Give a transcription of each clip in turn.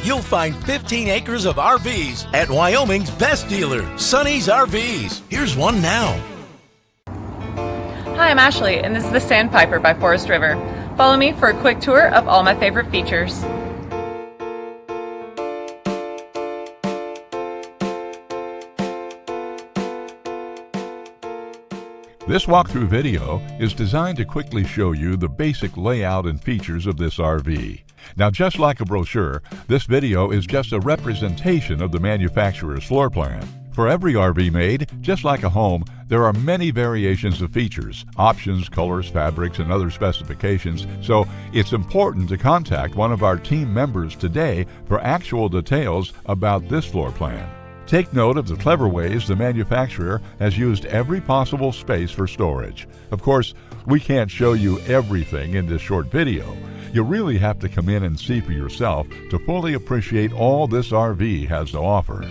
you'll find 15 acres of RVs at Wyoming's best dealer, Sonny's RVs. Here's one now. Hi, I'm Ashley, and this is the Sandpiper by Forest River. Follow me for a quick tour of all my favorite features. This walkthrough video is designed to quickly show you the basic layout and features of this RV. Now, just like a brochure, this video is just a representation of the manufacturer's floor plan. For every RV made, just like a home, there are many variations of features, options, colors, fabrics, and other specifications, so it's important to contact one of our team members today for actual details about this floor plan. Take note of the clever ways the manufacturer has used every possible space for storage. Of course, we can't show you everything in this short video. You really have to come in and see for yourself to fully appreciate all this RV has to offer.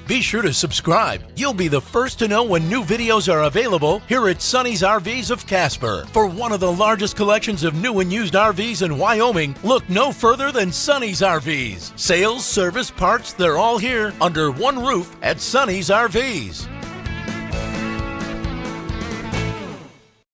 Be sure to subscribe. You'll be the first to know when new videos are available here at Sonny's RVs of Casper. For one of the largest collections of new and used RVs in Wyoming, look no further than Sonny's RVs. Sales, service, parts, they're all here under one roof at Sonny's RVs.